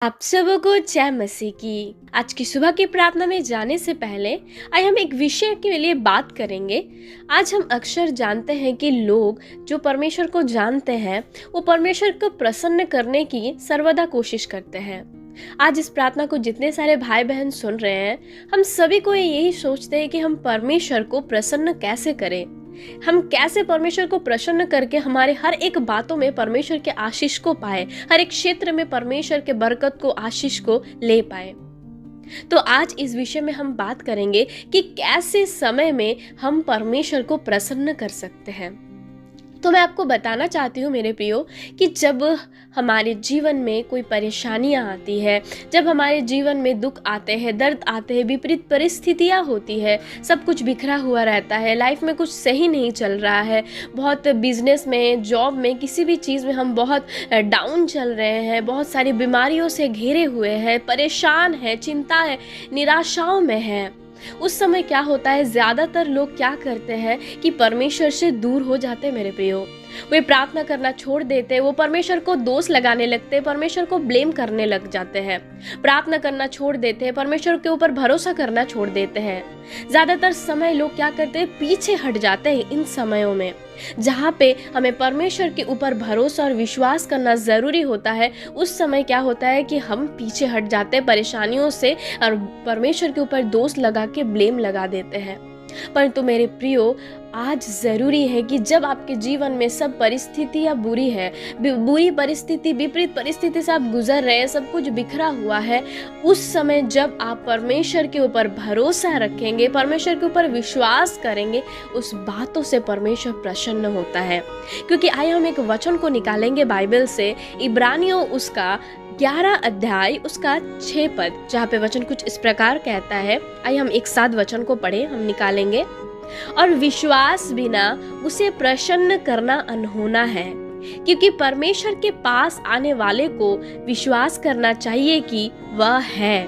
आप सबको जय मसीह की। आज की सुबह की प्रार्थना में जाने से पहले आइए हम एक विषय के लिए बात करेंगे। आज हम अक्सर जानते हैं कि लोग जो परमेश्वर को जानते हैं वो परमेश्वर को प्रसन्न करने की सर्वदा कोशिश करते हैं। आज इस प्रार्थना को जितने सारे भाई बहन सुन रहे हैं, हम सभी को यही सोचते हैं कि हम परमेश्वर को प्रसन्न कैसे करें, हम कैसे परमेश्वर को प्रसन्न करके हमारे हर एक बातों में परमेश्वर के आशीष को पाए, हर एक क्षेत्र में परमेश्वर के बरकत को, आशीष को ले पाए। तो आज इस विषय में हम बात करेंगे कि कैसे समय में हम परमेश्वर को प्रसन्न कर सकते हैं। तो मैं आपको बताना चाहती हूँ मेरे प्रियो कि जब हमारे जीवन में कोई परेशानियाँ आती है, जब हमारे जीवन में दुख आते हैं, दर्द आते हैं, विपरीत परिस्थितियाँ होती है, सब कुछ बिखरा हुआ रहता है, लाइफ में कुछ सही नहीं चल रहा है, बहुत बिजनेस में, जॉब में, किसी भी चीज़ में हम बहुत डाउन चल रहे हैं, बहुत सारी बीमारियों से घिरे हुए हैं, परेशान है, चिंता है, निराशाओं में है। उस समय क्या होता है, ज़्यादातर लोग क्या करते हैं कि परमेश्वर से दूर हो जाते हैं मेरे प्रियो। वे प्रार्थना करना छोड़ देते हैं, वो परमेश्वर को दोष लगाने लगते हैं, परमेश्वर को ब्लेम करने लग जाते हैं, प्रार्थना करना छोड़ देते हैं, परमेश्वर के ऊपर भरोसा करना छोड़ देते हैं। ज़्यादातर समय लोग क्या करते हैं, पीछे हट जाते हैं इन समयों में जहाँ पे हमें परमेश्वर के ऊपर भरोसा और विश्वास करना ज़रूरी होता है। उस समय क्या होता है कि हम पीछे हट जाते हैं परेशानियों से और परमेश्वर के ऊपर दोष लगा के ब्लेम लगा देते हैं। परंतु मेरे प्रियो, आज ज़रूरी है कि जब आपके जीवन में सब परिस्थितियाँ बुरी है, बुरी परिस्थिति, विपरीत परिस्थिति से आप गुजर रहे हैं, सब कुछ बिखरा हुआ है, उस समय जब आप परमेश्वर के ऊपर भरोसा रखेंगे, परमेश्वर के ऊपर विश्वास करेंगे, उस बातों से परमेश्वर प्रसन्न होता है। क्योंकि आइए हम एक वचन को निकालेंगे बाइबल से, इब्रानियों उसका 11 अध्याय उसका 6 पद, जहाँ पे वचन कुछ इस प्रकार कहता है। आइए हम एक साथ वचन को पढ़े, हम निकालेंगे। और विश्वास बिना उसे प्रसन्न करना अनहोना है, क्योंकि परमेश्वर के पास आने वाले को विश्वास करना चाहिए कि वह है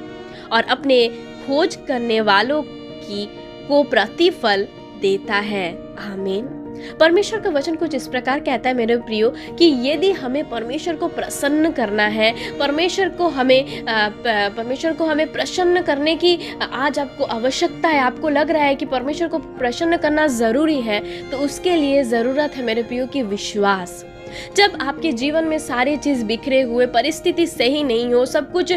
और अपने खोज करने वालों को प्रतिफल देता है। आमीन। परमेश्वर का वचन कुछ इस प्रकार कहता है मेरे प्रियो कि यदि हमें परमेश्वर को प्रसन्न करना है, परमेश्वर को हमें प्रसन्न करने की आज आपको आवश्यकता है, आपको लग रहा है कि परमेश्वर को प्रसन्न करना ज़रूरी है, तो उसके लिए ज़रूरत है मेरे प्रियो की विश्वास। जब आपके जीवन में सारी चीज़ बिखरे हुए, परिस्थिति सही नहीं हो, सब कुछ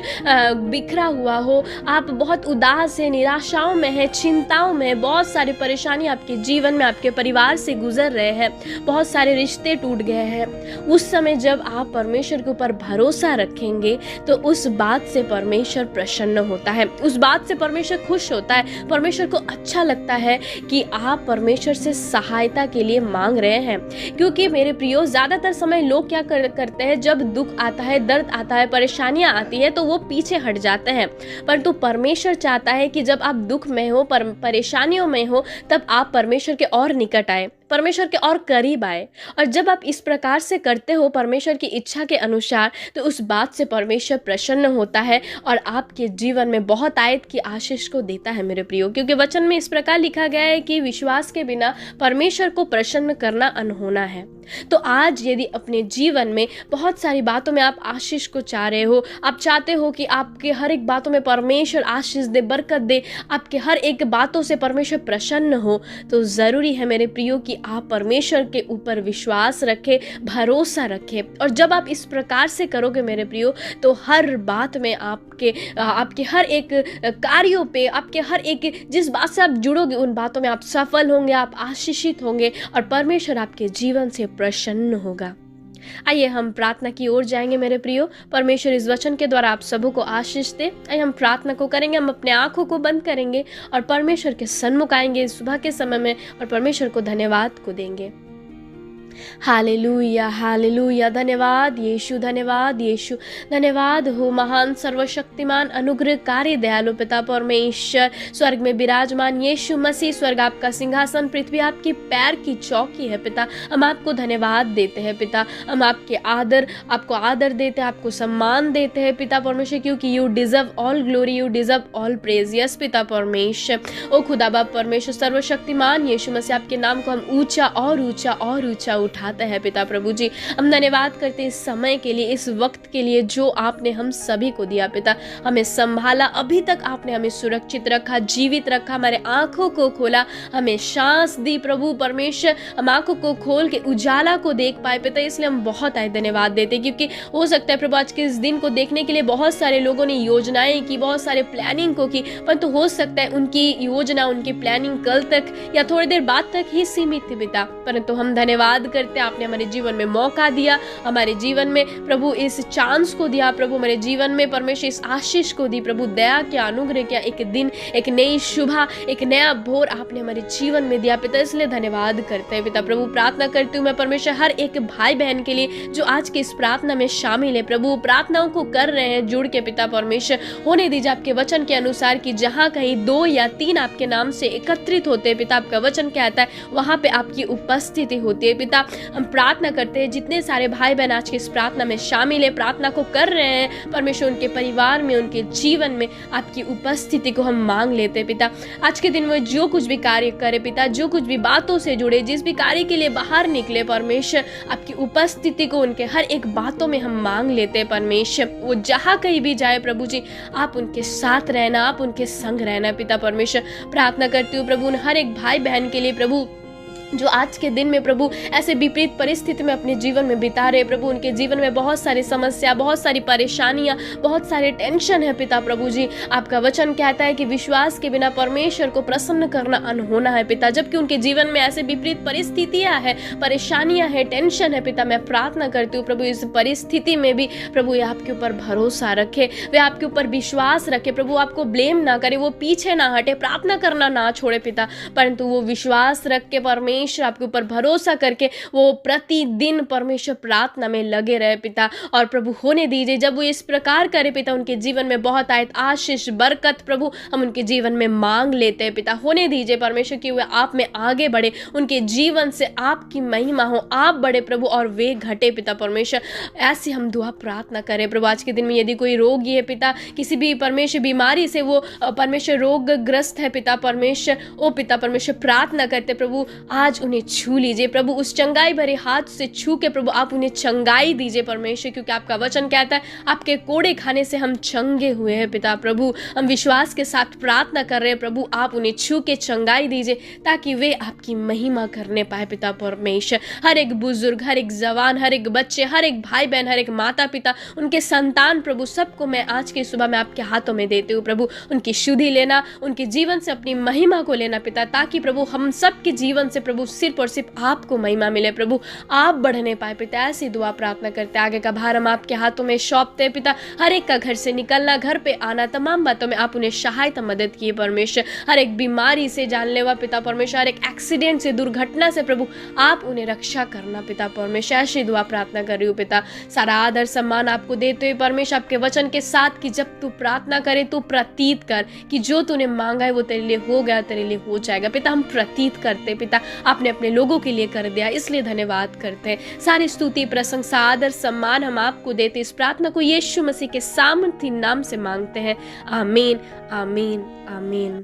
बिखरा हुआ हो, आप बहुत उदास है, निराशाओं में है, चिंताओं में, बहुत सारी परेशानी आपके जीवन में, आपके परिवार से गुजर रहे हैं, बहुत सारे रिश्ते टूट गए हैं, उस समय जब आप परमेश्वर के ऊपर भरोसा रखेंगे तो उस बात से परमेश्वर प्रसन्न होता है, उस बात से परमेश्वर खुश होता है। परमेश्वर को अच्छा लगता है कि आप परमेश्वर से सहायता के लिए मांग रहे हैं। क्योंकि मेरे प्रियो, ज़्यादा समय लोग क्या करते हैं, जब दुख आता है, दर्द आता है, परेशानियां आती है, तो वो पीछे हट जाते हैं। परंतु परमेश्वर चाहता है कि जब आप दुख में हो, परेशानियों में हो, तब आप परमेश्वर के और निकट आए, परमेश्वर के और करीब आए। और जब आप इस प्रकार से करते हो परमेश्वर की इच्छा के अनुसार, तो उस बात से परमेश्वर प्रसन्न होता है और आपके जीवन में बहुत आयत की आशीष को देता है मेरे प्रियो। क्योंकि वचन में इस प्रकार लिखा गया है कि विश्वास के बिना परमेश्वर को प्रसन्न करना अनहोना है। तो आज यदि अपने जीवन में बहुत सारी बातों में आप आशीष को चाह रहे हो, आप चाहते हो कि आपके हर एक बातों में परमेश्वर आशीष दे, बरकत दे, आपके हर एक बातों से परमेश्वर प्रसन्न हो, तो ज़रूरी है मेरे प्रियो कि आप परमेश्वर के ऊपर विश्वास रखें, भरोसा रखें। और जब आप इस प्रकार से करोगे मेरे प्रियो, तो हर बात में आपके हर एक कार्यों पे, आपके हर एक जिस बात से आप जुड़ोगे, उन बातों में आप सफल होंगे, आप आशीषित होंगे और परमेश्वर आपके जीवन से प्रसन्न होगा। आइए हम प्रार्थना की ओर जाएंगे मेरे प्रियो। परमेश्वर इस वचन के द्वारा आप सबों को आशीष दे। आइए हम प्रार्थना को करेंगे, हम अपने आंखों को बंद करेंगे और परमेश्वर के सन्मुख आएंगे सुबह के समय में और परमेश्वर को धन्यवाद को देंगे। Hallelujah, hallelujah. धन्यवाद यीशु, धन्यवाद यीशु, धन्यवाद हो महान सर्वशक्तिमान अनुग्रहकारी दयालु पिता परमेश्वर, स्वर्ग में विराजमान यीशु मसीह। स्वर्ग आपका सिंहासन, पृथ्वी आपकी पैर की चौकी है पिता। हम आपको धन्यवाद देते हैं पिता, हम आपको आदर देते हैं, आपको सम्मान देते हैं पिता परमेश्वर, क्योंकि you deserve all glory, you deserve all praise. Yes पिता परमेश्वर, ओ खुदा बाप परमेश्वर सर्वशक्तिमान यीशु मसीह, आपके नाम को हम ऊंचा और ऊंचा और ऊंचा उठाते हैं पिता प्रभु जी। हम धन्यवाद करते हैं इस समय के लिए, इस वक्त के लिए जो आपने हम सभी को दिया पिता। हमें संभाला, अभी तक आपने हमें सुरक्षित रखा, जीवित रखा, हमारे आंखों को खोला, हमें सांस दी प्रभु परमेश्वर। हम आंखों को खोल के उजाला को देख पाए पिता, इसलिए हम बहुत आए धन्यवाद देते, क्योंकि हो सकता है प्रभु आज के इस दिन को देखने के लिए बहुत सारे लोगों ने योजनाएं की, बहुत सारे प्लानिंग को की, परंतु हो सकता है उनकी योजना, उनकी प्लानिंग कल तक या थोड़ी देर बाद तक ही सीमित थी पिता। परंतु हम धन्यवाद करते हैं, आपने हमारे जीवन में मौका दिया, हमारे जीवन में प्रभु इस चांस को दिया प्रभु, हमारे जीवन में परमेश्वर इस आशीष को दी प्रभु, दया क्या, अनुग्रह क्या, एक दिन, एक नई सुबह, एक नया भोर आपने हमारे जीवन में दिया पिता, इसलिए धन्यवाद करते हैं पिता प्रभु। प्रार्थना करती हूँ मैं परमेश्वर हर एक भाई बहन के लिए जो आज की इस प्रार्थना में शामिल है प्रभु, प्रार्थनाओं को कर रहे हैं जुड़ के पिता परमेश्वर। होने दीजिए आपके वचन के अनुसार कि जहाँ कहीं 2 या 3 आपके नाम से एकत्रित होते हैं पिता, आपका वचन कहता है वहां पे आपकी उपस्थिति होती है पिता। हम प्रार्थना करते हैं जितने सारे भाई बहन आज की इस प्रार्थना में शामिल है, प्रार्थना को कर रहे हैं परमेश्वर, उनके परिवार में, उनके जीवन में आपकी उपस्थिति को हम मांग लेते हैं पिता। आज के दिन में जो कुछ भी कार्य करे पिता, जो कुछ भी बातों से जुड़े, जिस भी कार्य के लिए बाहर निकले परमेश्वर, आपकी उपस्थिति को उनके हर एक बातों में हम मांग लेते हैं परमेश्वर। वो जहाँ कहीं भी जाए प्रभु जी, आप उनके साथ रहना, आप उनके संग रहना पिता परमेश्वर। प्रार्थना करती हूँ प्रभु उन हर एक भाई बहन के लिए प्रभु जो आज के दिन में प्रभु ऐसे विपरीत परिस्थिति में अपने जीवन में बिता रहे प्रभु, उनके जीवन में बहुत सारी समस्या, बहुत सारी परेशानियां, बहुत सारे टेंशन है पिता प्रभु जी। आपका वचन कहता है कि विश्वास के बिना परमेश्वर को प्रसन्न करना अनहोना है पिता, जबकि उनके जीवन में ऐसे विपरीत परिस्थितियां है, परेशानियां है, टेंशन है पिता। मैं प्रार्थना करती हूँ प्रभु इस परिस्थिति में भी प्रभु आपके ऊपर भरोसा रखे, वे आपके ऊपर विश्वास रखे प्रभु, आपको ब्लेम ना करे, वो पीछे ना हटे, प्रार्थना करना ना छोड़े पिता, परंतु वो विश्वास रख के परमेश्वर आपके ऊपर भरोसा करके वो प्रतिदिन परमेश्वर प्रार्थना में लगे रहे पिता। और प्रभु होने दीजिए जब वो इस प्रकार करे पिता, उनके जीवन में बहुत आयत आशीष बरकत प्रभु हम उनके जीवन में मांग लेते हैं पिता। होने दीजिए परमेश्वर कि वे आप में आगे बढ़े, उनके जीवन से आपकी महिमा हो, आप बढ़े प्रभु और वे घटे पिता परमेश्वर। ऐसी हम दुआ प्रार्थना करें प्रभु। आज के दिन में यदि कोई रोगी है पिता, किसी भी परमेश्वर बीमारी से वो परमेश्वर रोगग्रस्त है पिता परमेश्वर, ओ पिता परमेश्वर प्रार्थना करते प्रभु आज उन्हें छू लीजिए प्रभु, उस चंगाई भरे हाथ से छू के प्रभु आप उन्हें चंगाई दीजिए परमेश्वर, क्योंकि आपका वचन कहता है आपके कोड़े खाने से हम चंगे हुए हैं पिता प्रभु। हम विश्वास के साथ प्रार्थना कर रहे हैं प्रभु, आप उन्हें छू के चंगाई दीजिए ताकि वे आपकी महिमा करने पाए पिता परमेश्वर। हर एक बुजुर्ग, हर एक जवान, हर एक बच्चे, हर एक भाई बहन, हर एक माता पिता, उनके संतान प्रभु, सबको मैं आज की सुबह में आपके हाथों में देती हूँ प्रभु। उनकी शुद्धि लेना, उनके जीवन से अपनी महिमा को लेना पिता, ताकि प्रभु हम सबके जीवन से प्रभु सिर्फ और सिर्फ आपको महिमा मिले प्रभु, आप बढ़ने पाए पिता। ऐसी दुआ प्रार्थना करते, आगे का भार हम आपके हाथों में सौंपते पिता। हर एक का घर से निकलना, घर पे आना, तमाम बातों में आप उन्हें सहायता मदद किए परमेश्वर। हर एक बीमारी से जानलेवा पिता परमेश्वर, हर एक एक्सीडेंट से, दुर्घटना से प्रभु आप उन्हें रक्षा करना पिता परमेश्वर। ऐसी दुआ प्रार्थना कर रही हूँ पिता। सारा आदर सम्मान आपको देते हुए परमेश्वर, आपके वचन के साथ कि जब तू प्रार्थना करे तो प्रतीत कर कि जो तूने मांगा है वो तेरे लिए हो गया, तेरे लिए हो जाएगा पिता। हम प्रतीत करते पिता, आपने अपने लोगों के लिए कर दिया, इसलिए धन्यवाद करते हैं। सारी स्तुति, प्रशंसा, आदर, सम्मान हम आपको देते। इस प्रार्थना को यीशु मसीह के सामर्थी नाम से मांगते हैं, आमीन, आमीन, आमीन।